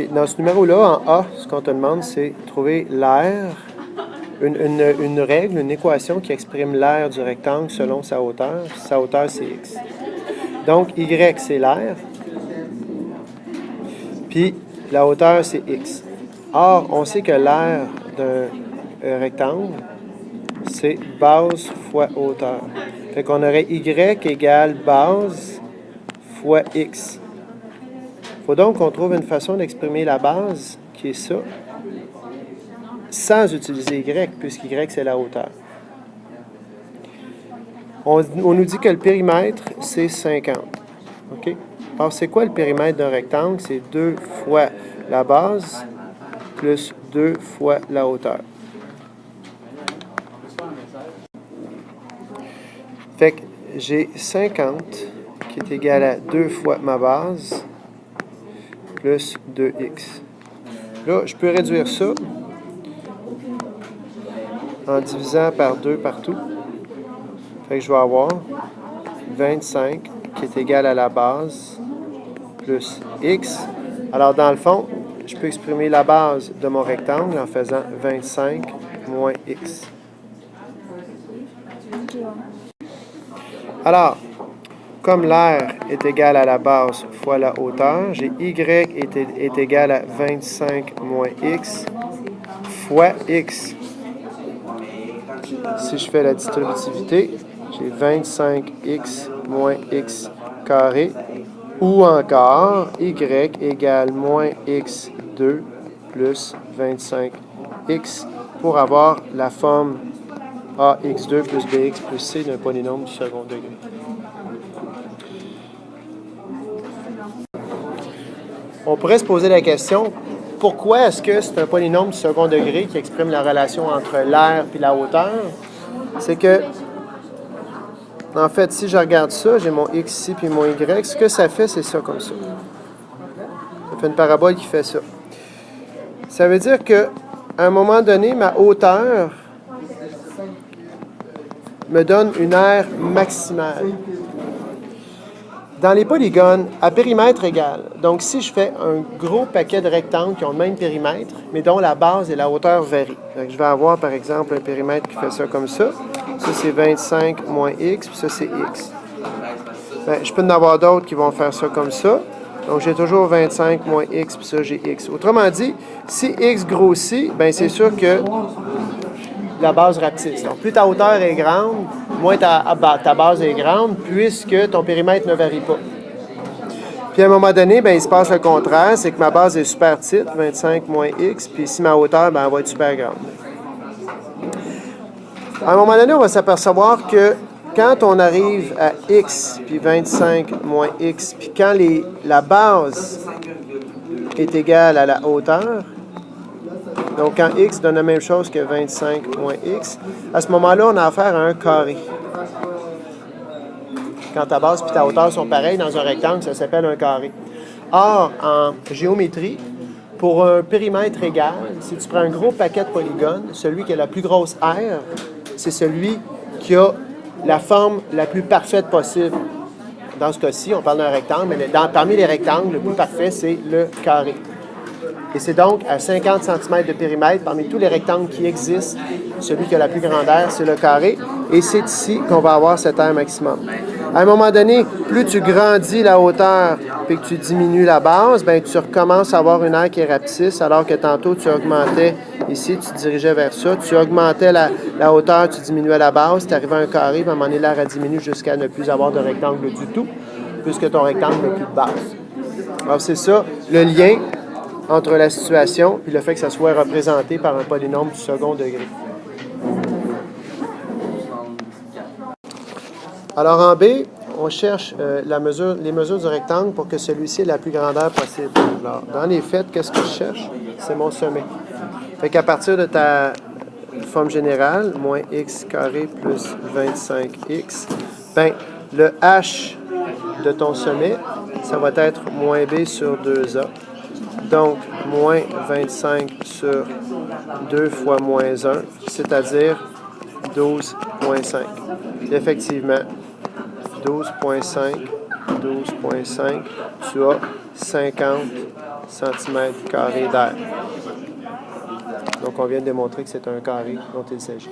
OK. Dans ce numéro-là, en A, ce qu'on te demande, c'est trouver l'aire, une règle, une équation qui exprime l'aire du rectangle selon sa hauteur. Sa hauteur, c'est x. Donc, y, c'est l'aire. Puis, la hauteur, c'est x. Or, on sait que l'aire d'un rectangle, c'est base fois hauteur. Fait qu'on aurait y égale base fois x. Il faut donc qu'on trouve une façon d'exprimer la base, qui est ça, sans utiliser y, puisqu'y, c'est la hauteur. On nous dit que le périmètre, c'est 50. OK? Alors, c'est quoi le périmètre d'un rectangle? C'est 2 fois la base plus 2 fois la hauteur. Fait que j'ai 50 qui est égal à 2 fois ma base plus 2x. Là, je peux réduire ça en divisant par 2 partout. Fait que je vais avoir 25 qui est égal à la base plus x. Alors, dans le fond, je peux exprimer la base de mon rectangle en faisant 25 moins x. Alors, comme l'aire est égal à la base fois la hauteur, j'ai y est égal à 25 moins x fois x. Si je fais la distributivité, j'ai 25x moins x carré, ou encore y égale moins x2 plus 25x pour avoir la forme ax2 plus bx plus c d'un polynôme du second degré. On pourrait se poser la question, pourquoi est-ce que c'est un polynôme du second degré qui exprime la relation entre l'aire et la hauteur? C'est que, en fait, si je regarde ça, j'ai mon x ici puis mon y, ce que ça fait, c'est ça comme ça. Ça fait une parabole qui fait ça. Ça veut dire qu'à un moment donné, ma hauteur me donne une aire maximale. Dans les polygones, à périmètre égal, donc si je fais un gros paquet de rectangles qui ont le même périmètre, mais dont la base et la hauteur varient. Donc, je vais avoir, par exemple, un périmètre qui fait ça comme ça. Ça, c'est 25 moins x, puis ça, c'est x. Bien, je peux en avoir d'autres qui vont faire ça comme ça. Donc, j'ai toujours 25 moins x, puis ça, j'ai x. Autrement dit, si x grossit, bien, c'est sûr que la base rapetisse. Donc, plus ta hauteur est grande, moins ta base est grande, puisque ton périmètre ne varie pas. Puis à un moment donné, bien, il se passe le contraire, c'est que ma base est super petite, 25 moins x, puis si ma hauteur, bien, elle va être super grande. À un moment donné, on va s'apercevoir que quand on arrive à x, puis 25 moins x, puis quand la base est égale à la hauteur, donc, quand x donne la même chose que 25 moins x, à ce moment-là, on a affaire à un carré. Quand ta base et ta hauteur sont pareilles dans un rectangle, ça s'appelle un carré. Or, en géométrie, pour un périmètre égal, si tu prends un gros paquet de polygones, celui qui a la plus grosse aire, c'est celui qui a la forme la plus parfaite possible. Dans ce cas-ci, on parle d'un rectangle, mais parmi les rectangles, le plus parfait, c'est le carré. Et c'est donc à 50 cm de périmètre, parmi tous les rectangles qui existent, celui qui a la plus grande aire, c'est le carré. Et c'est ici qu'on va avoir cette aire maximum. À un moment donné, plus tu grandis la hauteur et que tu diminues la base, bien, tu recommences à avoir une aire qui est rapetisse, alors que tantôt, tu augmentais ici, tu te dirigeais vers ça. Tu augmentais la hauteur, tu diminuais la base, tu arrivais à un carré, puis à un moment donné, l'aire a diminué jusqu'à ne plus avoir de rectangle du tout, puisque ton rectangle n'a plus de base. Alors, c'est ça, le lien entre la situation et le fait que ça soit représenté par un polynôme du second degré. Alors en B, on cherche les mesures du rectangle pour que celui-ci ait la plus grandeur possible. Alors, dans les faits, qu'est-ce que je cherche? C'est mon sommet. Fait qu'à partir de ta forme générale, moins x carré plus 25x, ben, le h de ton sommet, ça va être moins b sur 2a. Donc, moins 25 sur 2 fois moins 1, c'est-à-dire 12,5. Effectivement, 12,5, tu as 50 cm² d'air. Donc, on vient de démontrer que c'est un carré dont il s'agit.